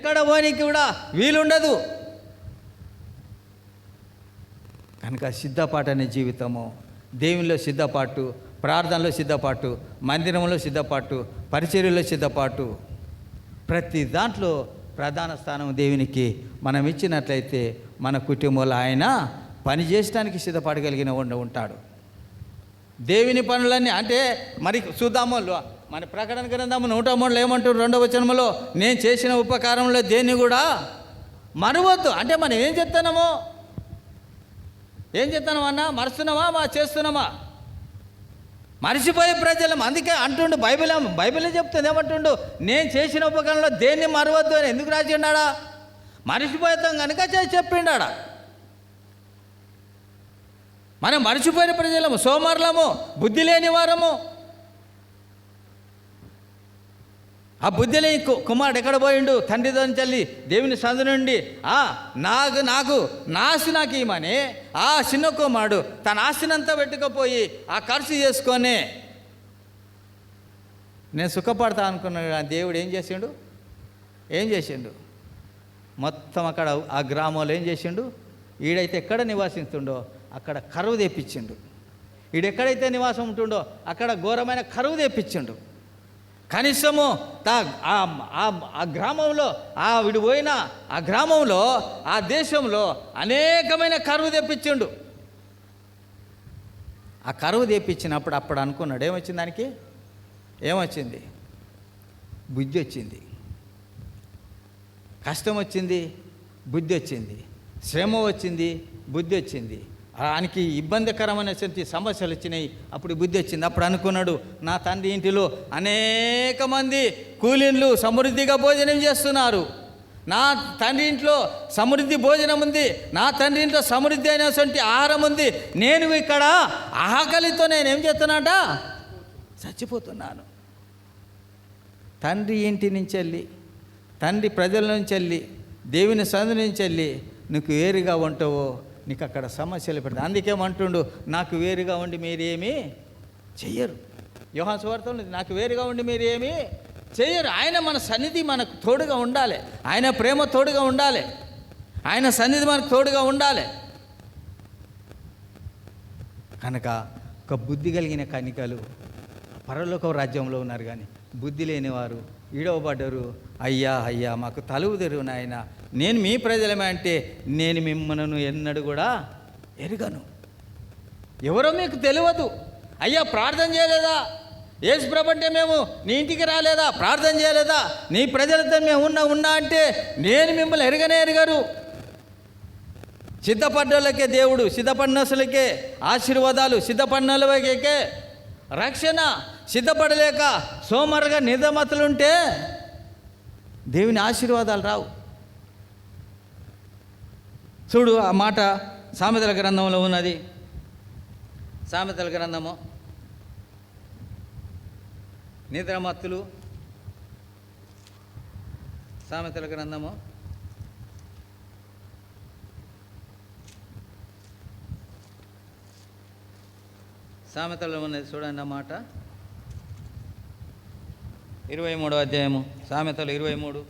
ఎక్కడ పోనీకి కూడా వీలుండదు. కనుక సిద్ధపాటు అనే జీవితము, దేవునిలో సిద్ధపాటు, ప్రార్థనలో సిద్ధపాటు, మందిరంలో సిద్ధపాటు, పరిచర్యలో సిద్ధపాటు, ప్రతి దాంట్లో ప్రధాన స్థానం దేవునికి మనం ఇచ్చినట్లయితే మన కుటుంబంలో ఆయన పని చేయడానికి సిద్ధపడగలిగిన ఉంటాడు. దేవుని పనులన్నీ అంటే మరి చూద్దాము. మన ప్రకటన గ్రంథము 103 ఏమంటారు? 2వ వచనములో, నేను చేసిన ఉపకారంలో దేన్ని కూడా మరవద్దు. అంటే మనం ఏం చెప్తున్నాము అన్నా? మరుస్తున్నామా చేస్తున్నామా? మరిచిపోయే ప్రజలం. అందుకే అంటుండు బైబిలే చెప్తుంది. ఏమంటుండు? నేను చేసిన ఉపకారంలో దేన్ని మరవద్దు అని ఎందుకు రాసి ఉన్నాడా? మరిచిపోతాం కనుక చెప్పిండా. మనం మరిచిపోయిన ప్రజలము, సోమరులము, బుద్ధి లేని వారము. ఆ బుద్ధి లేని కుమారుడు ఎక్కడ పోయిండు? తండ్రి చల్లి దేవుని సందు నుండి నాకు నా ఆస్తి నాకు ఇమ్మని ఆ చిన్న కుమారుడు తన ఆస్తినంతా పెట్టుకుపోయి ఆ ఖర్చు చేసుకొని నేను సుఖపడతా అనుకున్నాను. దేవుడు ఏం చేసిండు? మొత్తం అక్కడ ఆ గ్రామంలో ఏం చేసిండు? ఈడైతే ఎక్కడ నివాసిస్తుండో అక్కడ కరువు తెప్పించిండు. ఈడెక్కడైతే నివాసం ఉంటుండో అక్కడ ఘోరమైన కరువు తెప్పించిండు. కనీసము ఆ గ్రామంలో వీడు పోయిన ఆ గ్రామంలో ఆ దేశంలో అనేకమైన కరువు తెప్పించిండు. ఆ కరువు తెప్పించినప్పుడు అప్పుడు అనుకున్నాడు, ఏమొచ్చింది దానికి? ఏమొచ్చింది? బుద్ధి వచ్చింది. కష్టం వచ్చింది, బుద్ధి వచ్చింది. శ్రమ వచ్చింది, బుద్ధి వచ్చింది. ఆయనకి ఇబ్బందికరమైనటువంటి సమస్యలు వచ్చినాయి, అప్పుడు బుద్ధి వచ్చింది. అప్పుడు అనుకున్నాడు, నా తండ్రి ఇంటిలో అనేక మంది కూలీలు సమృద్ధిగా భోజనం చేస్తున్నారు. నా తండ్రి ఇంట్లో సమృద్ధి భోజనం ఉంది, నా తండ్రి ఇంట్లో సమృద్ధి అయినటువంటి ఆహారం ఉంది. నేను ఇక్కడ ఆకలితో నేనేం చేస్తున్నాట? చచ్చిపోతున్నాను. తండ్రి ఇంటి నుంచి వెళ్ళి, తండ్రి ప్రజల నుంచి వెళ్ళి, దేవుని సందు నుంచి వెళ్ళి నీకు వేరుగా ఉంటావో నీకు అక్కడ సమస్యలు పెడతాయి. అందుకేమంటుండు, నాకు వేరుగా ఉండి మీరేమీ చెయ్యరు. యోహాను సువార్తలో నాకు వేరుగా ఉండి మీరేమీ చెయ్యరు. ఆయన మన సన్నిధి మనకు తోడుగా ఉండాలి, ఆయన ప్రేమ తోడుగా ఉండాలి, ఆయన సన్నిధి మనకు తోడుగా ఉండాలి. కనుక ఒక బుద్ధి కలిగిన కన్యకలు పరలోక రాజ్యంలో ఉన్నారు, కానీ బుద్ధి లేనివారు ఈడవబడ్డరు. అయ్యా మాకు తలువు తెరువు నాయన, నేను మీ ప్రజలమే అంటే నేను మిమ్మల్ని ఎన్నడూ కూడా ఎరుగను, ఎవరో మీకు తెలియదు. అయ్యా ప్రార్థన చేయలేదా? యేసు ప్రభు అంటే మేము నీ ఇంటికి రాలేదా? ప్రార్థన చేయలేదా? నీ ప్రజలతో మేము ఉన్నా అంటే నేను మిమ్మల్ని ఎరగరు. సిద్ధపడ్డలకే దేవుడు, సిద్ధపడినసులకే ఆశీర్వాదాలు, సిద్ధపడినలకే రక్షణ. సిద్ధపడలేక సోమరుగా నిజమతులుంటే దేవుని ఆశీర్వాదాలు రావు. చూడు, ఆ మాట సామెతల గ్రంథంలో ఉన్నది. సామెతల గ్రంథము నిద్రమత్తులు, సామెతల గ్రంథము 23 ఉన్నది. చూడండి ఆ మాట, 23వ అధ్యాయము సామెతలు 23.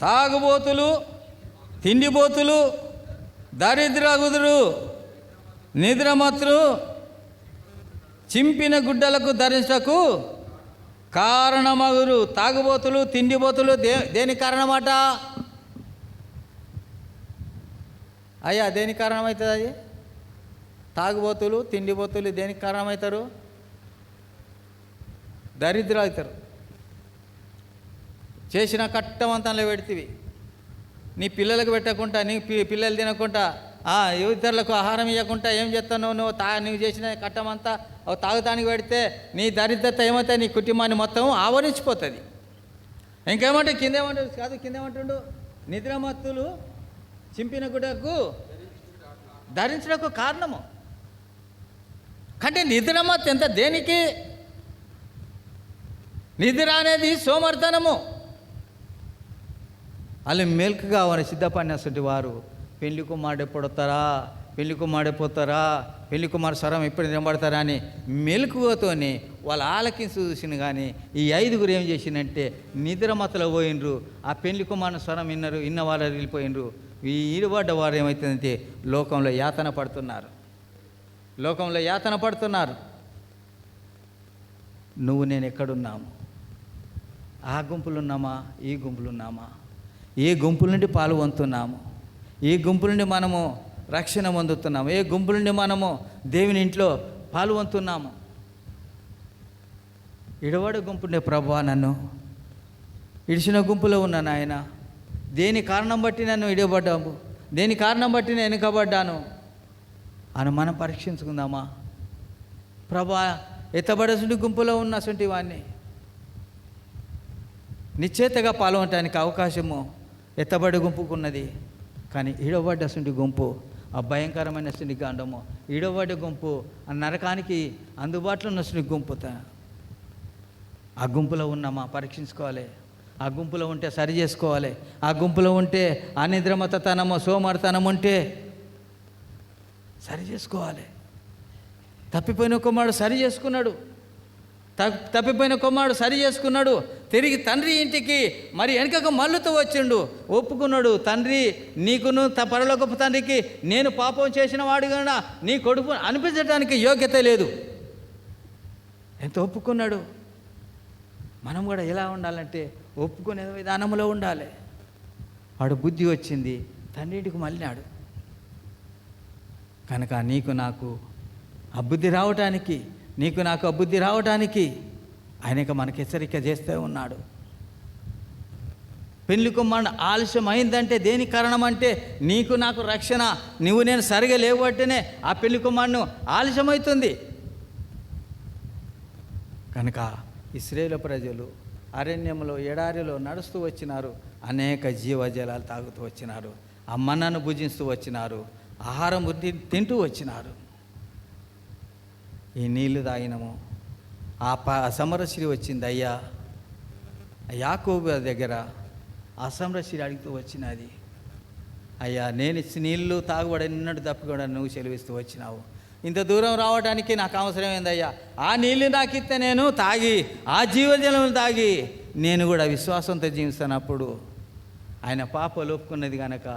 తాగుబోతులు, తిండిబోతులు, దరిద్రగుదురు, నిద్రమత్తులు చింపిన గుడ్డలకు ధరించకు కారణమగురు. తాగుబోతులు, తిండిబోతులు దేని కారణమాట? అయ్యా దేనికి కారణమవుతుంది? అది తాగుబోతులు, తిండిబోతులు దేనికి కారణమవుతారు? దరిద్రులు అవుతారు. చేసిన కట్టమంతంలో పెడితివి, నీ పిల్లలకు పెట్టకుండా, నీ పిల్లలు తినకుండా, ఇతరులకు ఆహారం ఇవ్వకుండా ఏం చేస్తావు నువ్వు చేసిన కట్టమంతా తాగుతానికి పెడితే నీ దరిద్రత ఏమవుతాయి? నీ కుటుంబాన్ని మొత్తం ఆవరించిపోతుంది. ఇంకేమంటే కిందేమంటుండు, నిద్రమత్తులు చింపిన గుడ్డకు ధరించడానికి కారణము. అంటే నిద్రమత్తు ఎంత? దేనికి? నిద్ర అనేది సోమర్తనము. వాళ్ళు మెల్క్ కావాలని సిద్ధపడినటువంటి వారు పెళ్లి కుమారుడు ఎప్పుడొస్తారా, పెళ్లి కుమారుడిపోతారా, పెళ్లి కుమారు స్వరం ఎప్పుడు నిలబడతారా అని మెలకువతోని వాళ్ళు ఆలకించి చూసిన. కానీ ఈ 5గురు ఏం చేసిందంటే నిద్రమతలో పోయినరు. ఆ పెళ్లి కుమారుని స్వరం విన్న వాళ్ళు వెళ్ళిపోయినరు. ఈ ఈడుబడ్డ వారు ఏమవుతుందంటే లోకంలో యాతన పడుతున్నారు, లోకంలో యాతన పడుతున్నారు. నువ్వు నేను ఎక్కడున్నాము? ఆ గుంపులు ఉన్నామా, ఈ గుంపులు ఉన్నామా? ఏ గుంపుల నుండి పాల్గొంటున్నాము? ఏ గుంపుల నుండి మనము రక్షణ పొందుతున్నాము? ఏ గుంపుల నుండి మనము దేవుని ఇంట్లో పాల్గొంటున్నాము? ఇడవాడు గుంపుండే ప్రభువా, నన్ను ఇడిచిన గుంపులో ఉన్నాను ఆయన. దేని కారణం బట్టి నన్ను ఇడబడ్డాము, దేని కారణం బట్టి నేను వెనుకబడ్డాను అని మనం పరీక్షించుకుందామా? ప్రభువా, ఎత్తబడేటువంటి గుంపులో ఉన్నటువంటి వాడిని నిశ్చేతగా పాల్గొనటానికి అవకాశము ఎత్తబడి గుంపుకున్నది. కానీ ఈడబడ్డటువంటి గుంపు, ఆ భయంకరమైనటువంటి గాండము, ఈడబడ్డ గుంపు, ఆ నరకానికి అందుబాటులో ఉన్నటువంటి గుంపు. ఆ గుంపులో ఉన్నామా పరీక్షించుకోవాలి. ఆ గుంపులో ఉంటే సరి చేసుకోవాలి. ఆ గుంపులో ఉంటే అనిద్రమతనమో సోమర్తనం ఉంటే సరి చేసుకోవాలి. తప్పిపోయిన కుమారుడు సరి చేసుకున్నాడు, తప్పిపోయిన కుమారుడు సరి చేసుకున్నాడు. తిరిగి తండ్రి ఇంటికి మరి వెనుకకు మళ్ళుతూ వచ్చిండు, ఒప్పుకున్నాడు. తండ్రి, నీకును పరలోకపు తండ్రికి నేను పాపం చేసిన వాడు కన్నా నీ కొడుకు అనిపించడానికి యోగ్యత లేదు. ఎంత ఒప్పుకున్నాడు. మనం కూడా ఎలా ఉండాలంటే ఒప్పుకునే విధానంలో ఉండాలి. వాడు బుద్ధి వచ్చింది, తండ్రి ఇంటికి మళ్ళినాడు. కనుక నీకు నాకు అబుద్ధి రావటానికి, నీకు నాకు అబుద్ధి రావటానికి ఆయనకు మనకి హెచ్చరిక చేస్తూ ఉన్నాడు. పెళ్లి కుమారుడు ఆలస్యం అయిందంటే దేని కారణం అంటే నీకు నాకు రక్షణ, నువ్వు నేను సరిగా లేవబట్టినే ఆ పెళ్లి కుమారుడు ఆలస్యమవుతుంది. కనుక ఇశ్రాయేలు ప్రజలు అరణ్యంలో ఎడారిలో నడుస్తూ వచ్చినారు, అనేక జీవజలాలు తాగుతూ వచ్చినారు, ఆ మన్నను భుజిస్తూ వచ్చినారు, ఆహారం తింటూ వచ్చినారు. ఈ నీళ్లు తాగినము. ఆ సమరశ్రీ వచ్చింది. అయ్యా, యాకోబు దగ్గర ఆ సమరశ్రీ అడుగుతూ వచ్చినది. అయ్యా, నేను ఇచ్చి నీళ్ళు తాగుబడినట్టు తప్పకుండా నువ్వు సెలవిస్తూ వచ్చినావు. ఇంత దూరం రావడానికి నాకు అవసరమైందయ్యా. ఆ నీళ్ళు నాకు ఇస్తే నేను తాగి, ఆ జీవజలం తాగి నేను కూడా విశ్వాసంతో జీవిస్తున్నప్పుడు ఆయన పాపలు ఒప్పుకున్నది కనుక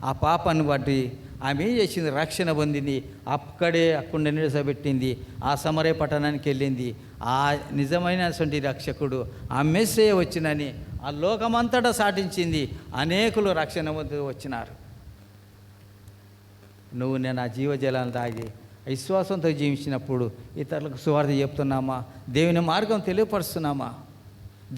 ఆ పాపాన్ని బట్టి ఆమె ఏం చేసింది? రక్షణ పొందింది. అక్కడ నిలసబెట్టింది. ఆ సమరయ పట్టణానికి వెళ్ళింది. ఆ నిజమైనటువంటి రక్షకుడు, ఆ మెస్సే వచ్చినని ఆ లోకమంతటా సాటించింది. అనేకులు రక్షణ పొంది వచ్చినారు. నువ్వు నేను ఆ జీవజలాన్ని తాగి విశ్వాసంతో జీవించినప్పుడు ఇతరులకు సువార్త చెప్తున్నామా? దేవుని మార్గం తెలియపరుస్తున్నామా?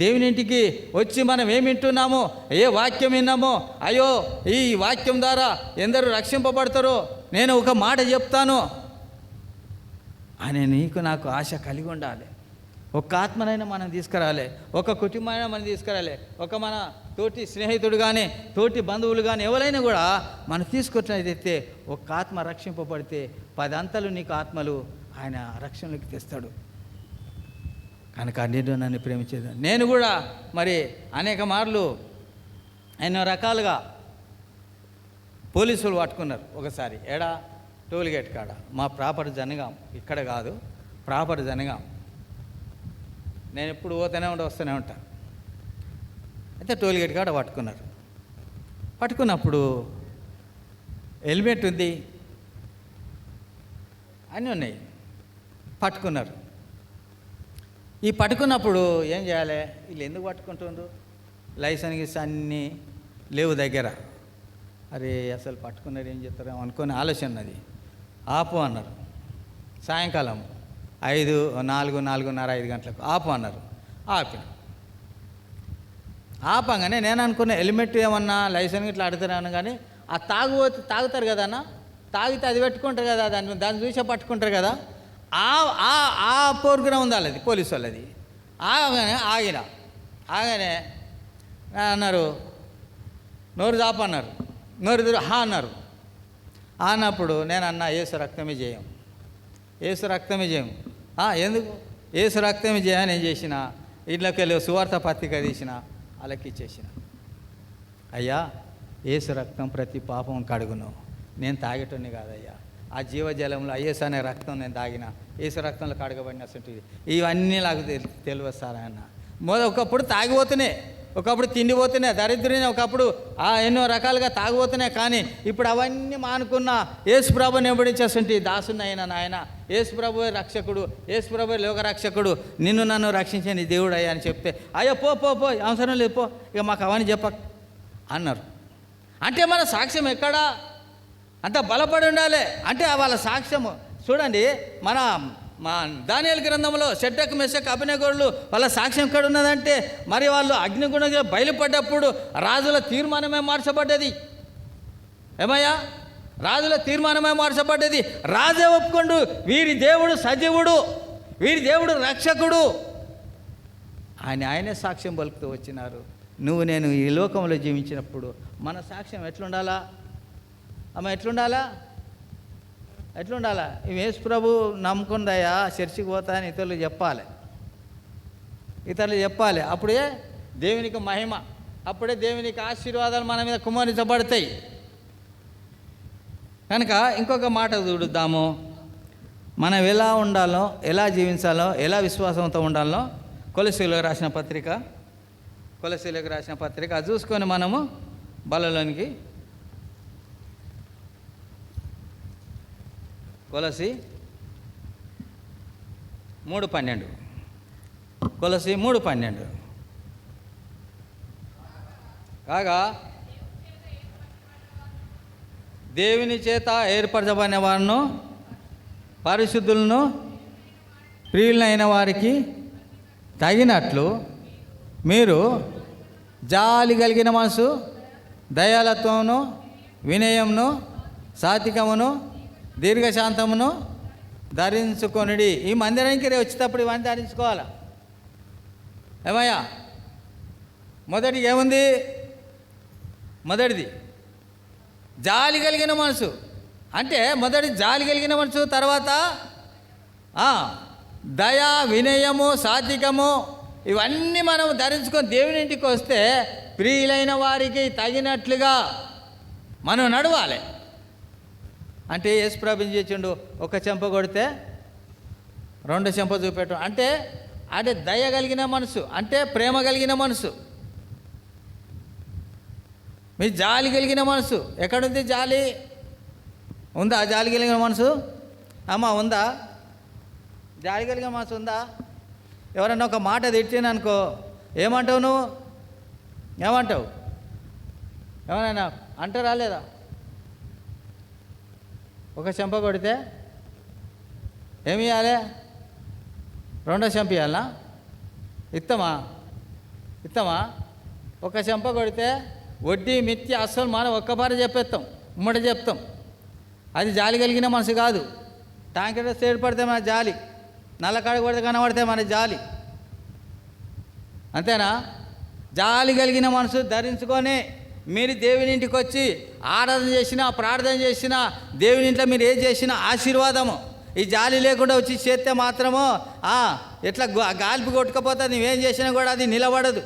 దేవుని ఇంటికి వచ్చి మనం ఏమి వింటున్నామో, ఏ వాక్యం విన్నామో, అయ్యో ఈ వాక్యం ద్వారా ఎందరూ రక్షింపబడతారో నేను ఒక మాట చెప్తాను అని నీకు నాకు ఆశ కలిగి ఉండాలి. ఒక ఆత్మనైనా మనం తీసుకురాలి, ఒక కుటుంబాన్ని మనం తీసుకురాలి, ఒక మన తోటి స్నేహితుడు కానీ తోటి బంధువులు కానీ ఎవరైనా కూడా మనం తీసుకొచ్చినట్లయితే ఒక ఆత్మ రక్షింపబడితే 10 అంతలు నీకు ఆత్మలు ఆయన రక్షణలోకి తెస్తాడు. కనుక నేను నన్ను ప్రేమించేది. నేను కూడా మరి అనేక మార్లు ఎన్నో రకాలుగా పోలీసులు పట్టుకున్నారు. ఒకసారి టోల్గేట్ కాడ, మా ప్రాపర్ జనగాం, ఇక్కడ కాదు, ప్రాపర్ జనగాం. నేను ఎప్పుడు వస్తూనే ఉంటా. అయితే టోల్గేట్ కాడ పట్టుకున్నారు. పట్టుకున్నప్పుడు హెల్మెట్ ఉంది, అన్నీ ఉన్నాయి. పట్టుకున్నారు. ఈ పట్టుకున్నప్పుడు ఏం చేయాలి? వీళ్ళు ఎందుకు పట్టుకుంటుండ్రు? లైసెన్స్ అన్నీ లేవు దగ్గర. అరే అసలు పట్టుకున్నారు ఏం చెప్తారో అనుకుని ఆలోచన అది. ఆపు అన్నారు. సాయంకాలం 4:30 గంటలకు ఆపు అన్నారు. ఆపిన. ఆపంగానే నేను అనుకున్న హెల్మెట్ ఏమన్నా లైసెన్స్ ఇట్లా అడుగుతాను. కానీ ఆ తాగుతారు కదా అన్న, తాగితే అది పెట్టుకుంటారు కదా, దాన్ని చూసే పట్టుకుంటారు కదా. ఆ ప్రోగ్రాం ఉంది వాళ్ళది, పోలీసు వాళ్ళది. ఆగానే అన్నారు, నోరు దాపన్నారు. నోరు అన్నారు. అన్నప్పుడు నేను అన్నా, ఏసు రక్తమే చేయం, ఏసు రక్తమే చేయం. ఎందుకు? ఏసు రక్తమే చేయని నేను చేసిన, ఇళ్ళకి వెళ్ళి సువార్త పత్రిక తీసిన, వాళ్ళకి ఇచ్చేసిన. అయ్యా యేసు రక్తం ప్రతి పాపం కడుగును, నేను తాగేటోని కాదయ్యా, ఆ జీవజలంలో యేసు అనే రక్తం నేను తాగిన, యేసు రక్తంలో కడగబడినటువంటి ఇవన్నీ నాకు తెలియదు సార్ అన్న. ఒకప్పుడు తాగిపోతున్నాయి, ఒకప్పుడు తిండిపోతున్నాయి, దరిద్రనే ఒకప్పుడు ఎన్నో రకాలుగా తాగిపోతున్నాయి. కానీ ఇప్పుడు అవన్నీ మానుకున్న యేసు ప్రభుని వెంబడించేటువంటి దాసునైనా నాయన, యేసు ప్రభువే రక్షకుడు, యేసు ప్రభువే లోక రక్షకుడు, నిన్ను నన్ను రక్షించని దేవుడు అయ్యా అని చెప్తే, అయ్యో పో పో పో అవసరం లేదు పో, ఇక మాకు అవన్నీ చెప్ప అన్నారు. అంటే మన సాక్ష్యం ఎక్కడా అంత బలపడి ఉండాలి. అంటే వాళ్ళ సాక్ష్యము చూడండి, మా దానియేలు గ్రంథంలో షడ్రకు మెషకు అబేద్నెగోలు వాళ్ళ సాక్ష్యం ఎక్కడ ఉన్నదంటే, మరి వాళ్ళు అగ్నిగుండంలో బయలుపడ్డప్పుడు రాజుల తీర్మానమే మార్చబడ్డది. ఏమయ్యా, రాజుల తీర్మానమే మార్చబడ్డది. రాజే ఒప్పుకోండు వీరి దేవుడు సజీవుడు, వీరి దేవుడు రక్షకుడు, ఆయనే సాక్ష్యం పలుకుతూ వచ్చినారు. నువ్వు నేను ఈ లోకంలో జీవించినప్పుడు మన సాక్ష్యం ఎట్లుండాలా అమ్మ, ఎట్లుండాలా? ఇవి యేసు ప్రభు నమ్ముకుందయ్యా, చర్చికి పోతా అని ఇతరులు చెప్పాలి. అప్పుడే దేవునికి మహిమ, అప్పుడే దేవునికి ఆశీర్వాదాలు మన మీద కుమ్మరించబడతాయి. కనుక ఇంకొక మాట చూడుద్దాము, మనం ఎలా ఉండాలో, ఎలా జీవించాలో, ఎలా విశ్వాసంతో ఉండాలో కొలసీలకు రాసిన పత్రిక అది చూసుకొని మనము బలలోనికి కొలసి 3:12 కాగా దేవుని చేత ఏర్పరచబడిన వారిను, పరిశుద్ధులను, ప్రియులైన వారికి తగినట్లు మీరు జాలి కలిగిన మనసు, దయాలత్వమును, వినయమును, సాత్వికమును, దీర్ఘశాంతమును ధరించుకొనిడి. ఈ మందిరానికి వచ్చేటప్పుడు ఇవన్నీ ధరించుకోవాలి. ఏమయ్యా, మొదటిది ఏముంది? మొదటిది జాలి కలిగిన మనసు. అంటే మొదటి జాలి కలిగిన మనసు, తర్వాత దయా, వినయము, సాత్వికము, ఇవన్నీ మనం ధరించుకొని దేవుని ఇంటికి వస్తే ప్రియులైన వారికి తగినట్లుగా మనం నడవాలి. అంటే యేసు ప్రభుని చేసిండు, ఒక చెంప కొడితే 2 చెంప చూపెట్టడం. అంటే దయ కలిగిన మనసు, అంటే ప్రేమ కలిగిన మనసు, మీ జాలి కలిగిన మనసు. ఎక్కడుంది జాలి? ఉందా జాలి కలిగిన మనసు? అమ్మ ఉందా? జాలి కలిగిన మనసు ఉందా? ఎవరన్నా ఒక మాట తిట్టిననుకో ఏమంటావు నువ్వు? ఏమంటావు? ఎవరైనా అంటారా లేదా? ఒక చెంప కొడితే ఏమి ఇవ్వాలి? 2వ చెంప ఇవ్వాలా? ఇత్తమా? ఒక చెంప కొడితే వడ్డీ మిత్తి అస్సలు మనం ఒక్కపారి చెప్పేస్తాం, ఉమ్మడి చెప్తాం. అది జాలి కలిగిన మనసు కాదు. ట్యాంకర్ స్టేట్ పడితే మన జాలి, నల్లకాడి కొడితే కనబడితే మన జాలి. అంతేనా? జాలి కలిగిన మనసు ధరించుకొని మీరు దేవుని ఇంటికి వచ్చి ఆరాధన చేసినా, ప్రార్థన చేసినా, దేవుని ఇంట్లో మీరు ఏం చేసినా ఆశీర్వాదము. ఈ జాలి లేకుండా వచ్చి చేస్తే మాత్రము ఎట్లా గాలిపి కొట్టుకపోతే నువ్వేం చేసినా కూడా అది నిలబడదు.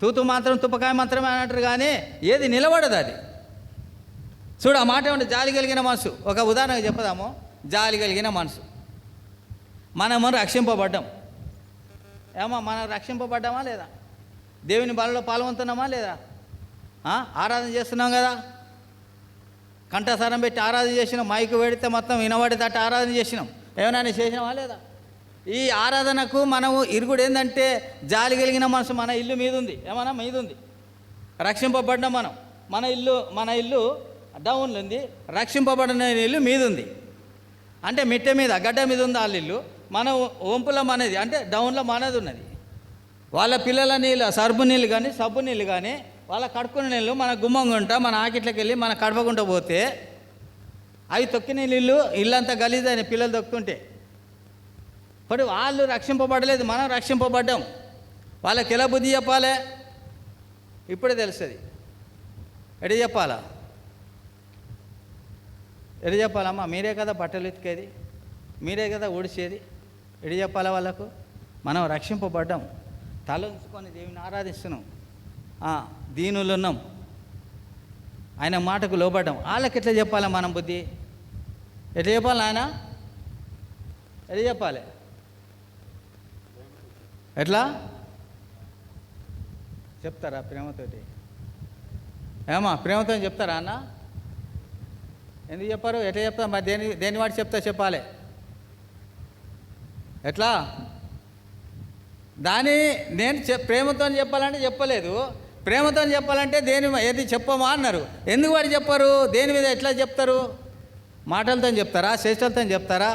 తూతు మాత్రం తుప్పకాయ మాత్రమే అన్నట్టు, కానీ ఏది నిలబడదు అది. చూడు, ఆ మాట ఏమంటే జాలి కలిగిన మనసు. ఒక ఉదాహరణగా చెప్పదాము. జాలి కలిగిన మనసు. మనము రక్షింపబడ్డాం. మనం రక్షింపబడ్డామా లేదా? దేవుని బలలో పాల్గొంటున్నామా లేదా? ఆరాధన చేస్తున్నాం కదా, కంఠసారం పెట్టి ఆరాధన చేసినాం, మైకు పెడితే మొత్తం వినబడేటట్టు ఆరాధన చేసినాం. ఏమైనా చేసినామా లేదా? ఈ ఆరాధనకు మనము ఇరుగుడు ఏంటంటే జాలి కలిగిన మనసు మన ఇల్లు మీద ఉంది. ఏమన్నా మీద ఉంది, రక్షింపబడ్డాం మనం. మన ఇల్లు డౌన్లో ఉంది, రక్షింపబడిన ఇల్లు మీద ఉంది. అంటే మిట్టె మీద, గడ్డ మీద ఉంది వాళ్ళ ఇల్లు. మన వంపుల మనది, అంటే డౌన్లో మనది ఉన్నది. వాళ్ళ పిల్లల నీళ్ళు, సర్బు నీళ్ళు కానీ సబ్బు నీళ్ళు కానీ వాళ్ళ కడుక్కునే నీళ్ళు మన గుమ్మంగుంటా, మన ఆకిట్లకి వెళ్ళి మన కడపకుండా పోతే అవి తొక్కిన నీళ్ళు ఇల్లంతా గలీజైన పిల్లలు తొక్కుతుంటే. మరి వాళ్ళు రక్షింపబడలేదు, మనం రక్షింపబడ్డాం. వాళ్ళకి ఎలా బుద్ధి చెప్పాలి? ఇప్పుడే తెలుస్తుంది. ఎడి చెప్పాలమ్మా? మీరే కదా బట్టలు ఉతికేది, మీరే కదా ఊడిచేది. ఎడి చెప్పాలా వాళ్ళకు? మనం రక్షింపబడ్డాం, తల ఉంచుకొని దేవుని ఆరాధిస్తున్నాం. దీనులు ఉన్నాం, ఆయన మాటకు లోబడ్డాం. వాళ్ళకి ఎట్లా చెప్పాలి మనం బుద్ధి? ఎట్లా చెప్పాలి నాయన? ఎట్లా చెప్పాలి? ఎట్లా చెప్తారా? ప్రేమతోటి ఏమా ప్రేమతో చెప్తారా అన్న? ఎందుకు చెప్పారు? ఎట్లా చెప్తా? మరి దేని వాటి చెప్తా చెప్పాలి. ఎట్లా? నేను ప్రేమతో చెప్పాలంటే చెప్పలేదు. ప్రేమతో చెప్పాలంటే ఏది చెప్పమా అన్నారు. ఎందుకు వాడు చెప్పారు? దేని మీద ఎట్లా చెప్తారు? మాటలతో చెప్తారా? చేష్టలతో చెప్తారా?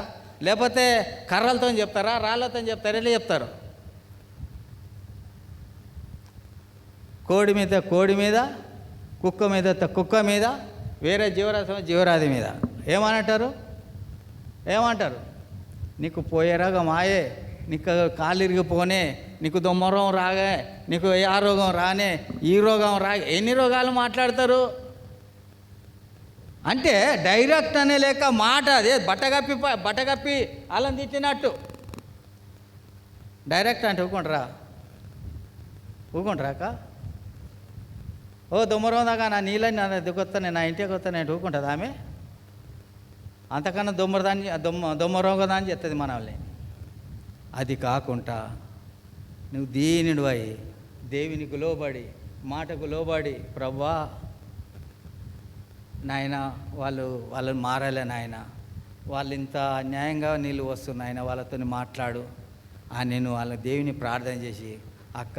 లేకపోతే కర్రలతో చెప్తారా? రాళ్ళతో చెప్తారా? ఎట్లా చెప్తారు? కోడి మీద కోడి మీద, కుక్క మీద కుక్క మీద, వేరే జీవరాశి మీద ఏమంటారు? నీకు పోయే రోగం ఆయే, నీకు కాళ్ళు ఇరిగిపోనే, నీకు దొమ్మరోగం రాగే, నీకు ఆ రోగం రానే, ఈ రోగం రాగే, ఎన్ని రోగాలు మాట్లాడతారు అంటే డైరెక్ట్ అనే లేక మాట అదే బట్టగప్పి అల్లం తిట్టినట్టు డైరెక్ట్ అంటే ఊకుంటారాక ఓ దొమ్మరోగం దాకా నా నీళ్ళని నా దిగొస్తాను, నా ఇంటికి వస్తాను నేను ఊకుంటుంది ఆమె. అంతకన్నా దొమ్మరోగం అని చెప్తుంది మనల్ని. అది కాకుండా నువ్వు దీనుడు అయి దేవునికి లోబడి మాటకు లోబడి, ప్రభువా నాయన వాళ్ళని మారాలే నాయన, వాళ్ళు ఇంత అన్యాయంగా నీళ్ళు వస్తున్నాయన, వాళ్ళతో మాట్లాడు నేను వాళ్ళ దేవుని ప్రార్థన చేసి, అక్క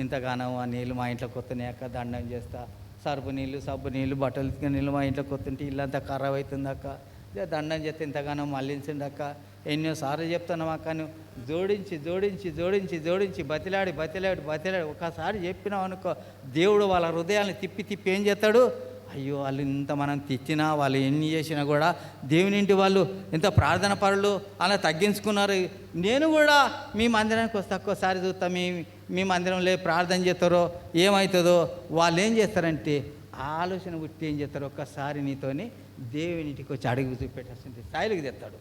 ఇంతగానో ఆ నీళ్ళు మా ఇంట్లోకి వస్తున్నాయి అక్క, దండం చేస్తా, సబ్బు నీళ్ళు బట్టలు నీళ్ళు మా ఇంట్లోకి వస్తుంటే ఇల్లంతా ఖరాబ్ అవుతుంది అక్క, దండం చేస్తే ఇంతగానో మళ్ళించండి అక్క, ఎన్నోసార్లు చెప్తున్నాం అక్క, నువ్వు జోడించి బతిలాడి ఒకసారి చెప్పినావు అనుకో, దేవుడు వాళ్ళ హృదయాన్ని తిప్పి ఏం చేస్తాడు? అయ్యో వాళ్ళు ఇంత మనం తిట్టినా, వాళ్ళు ఎన్ని చేసినా కూడా దేవునింటి వాళ్ళు ఎంత ప్రార్థన పరులు అలా తగ్గించుకున్నారు. నేను కూడా మీ మందిరానికి వస్తే ఒక్కసారి చూస్తా, మీ మందిరంలో ప్రార్థన చేస్తారో ఏమవుతుందో, వాళ్ళు ఏం చేస్తారంటే ఆలోచన పుట్టి ఏం చేస్తారు, ఒక్కసారి నీతోని దేవునింటికి వచ్చి అడుగు చూపెట్టాల్సింది స్థాయికి తెస్తాడు.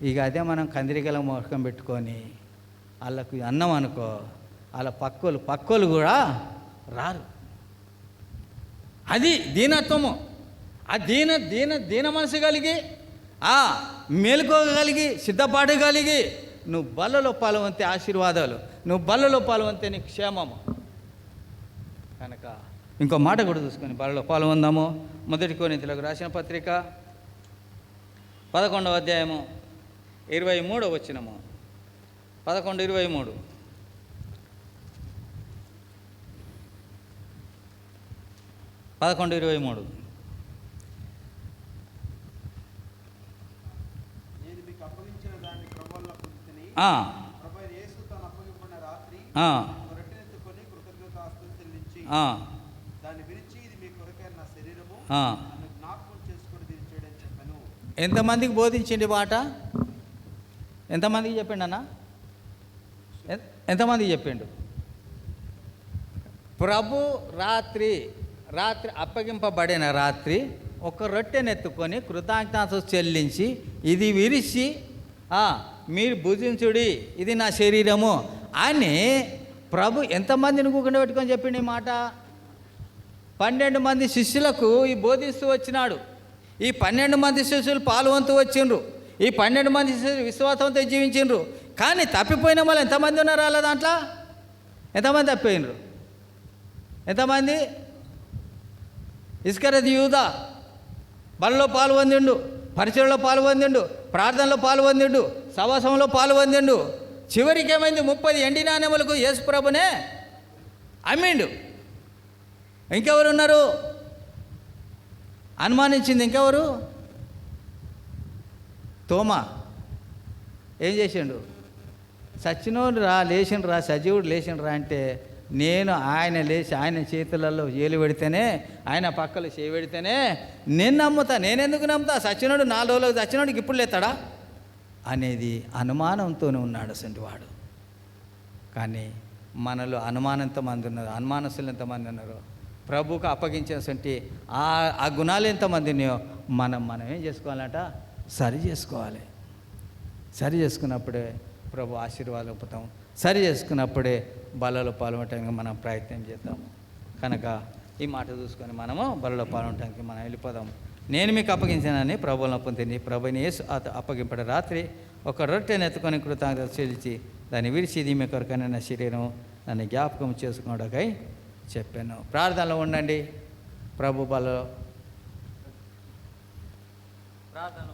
ఇక అదే మనం కందిరిగల మోహకం పెట్టుకొని వాళ్ళకు అన్నం అనుకో, వాళ్ళ పక్కోలు కూడా రారు. అది దీనత్వము. ఆ దీన మనసు కలిగి, మేలుకోగలిగి, సిద్ధపాటు కలిగి, నువ్వు బలలో పాల్వంతే ఆశీర్వాదాలు, నువ్వు బలలో పాల్వంతే నీకు క్షేమము. కనుక ఇంకో మాట కూడా చూసుకొని బలలో పాల్గొందాము. 1 కొరింథీయులకు రాసిన పత్రిక 11వ అధ్యాయము 23వ వచనము. 11:23. ఎంతమందికి బోధించింది మాట? ఎంతమందికి చెప్పిండు అన్న? ఎంతమందికి చెప్పిండు? ప్రభు రాత్రి అప్పగింపబడిన రాత్రి ఒక రొట్టెనెత్తుకొని కృతజ్ఞత చెల్లించి, ఇది విరిచి మీరు భుజించుడి, ఇది నా శరీరము అని ప్రభు ఎంతమందిని కూకుండా పెట్టుకొని చెప్పిండు ఈ మాట? 12 మంది శిష్యులకు ఈ బోధిస్తూ వచ్చినాడు. ఈ 12 మంది శిష్యులు పాల్వంతు వచ్చిండ్రు. ఈ 12 మంది శిష్యులు విశ్వాసంతో జీవించిండ్రు. కానీ తప్పిపోయిన వాళ్ళు ఎంతమంది ఉన్నారు? అలా దాంట్లో ఎంతమంది తప్పిపోయినరు? ఎంతమంది? ఇస్కరియోతు యూదా బలలో పాల్పొందిండు, పరిచయంలో పాల్పొందిండు, ప్రార్థనలో పాల్పొందిండు, సవాసంలో పాల్పొందిండు. చివరికి ఏమైంది? 30 ఎండి నాణెములకు యేసు ప్రభునే అమ్మిండు. ఇంకెవరు ఉన్నారు? అనుమానించింది ఇంకెవరు? తోమా ఏం చేసిండు? సచ్చినోడు లేచిండ్రా, సజీవుడు లేచిండ్రా అంటే, నేను ఆయన చేతులలో ఏలు పెడితేనే, ఆయన పక్కలు చేయి పెడితేనే నేను నమ్ముతా. నేనెందుకు నమ్ముతా? సచ్చినోడు 4 రోజులకు సచ్చినోడికి ఇప్పుడు లేతాడా అనేది అనుమానంతోనే ఉన్నాడు అసంటి వాడు. కానీ మనలో అనుమానంతో మంది ఉన్నారు, అనుమానస్తులు ఎంతమంది ఉన్నారు? ప్రభువుకు అప్పగించేసంటి ఆ గుణాలు ఎంతమంది ఉన్నాయో మనం ఏం చేసుకోవాలంట? సరి చేసుకోవాలి. సరి చేసుకున్నప్పుడే ప్రభు ఆశీర్వాదం పొందుతాం. సరి చేసుకున్నప్పుడే బలలో పాల్గొనడానికి మనం ప్రయత్నం చేద్దాము. కనుక ఈ మాట చూసుకొని మనము బలలో పాల్గొనడానికి మనం వెళ్ళిపోదాం. నేను మీకు అప్పగించానని ప్రభువులను పొందింది. ప్రభుని యేసు అప్పగింపడ రాత్రి ఒక రొట్టెను ఎత్తుకొని కృతజ్ఞత చెల్లించి దాన్ని విరిచి ఇది మీ కొరకైన నా శరీరం నన్ను జ్ఞాపకం చేసుకోవడానికై చెప్పాను. ప్రార్థనలో ఉండండి. ప్రభు బలలో ప్రార్థన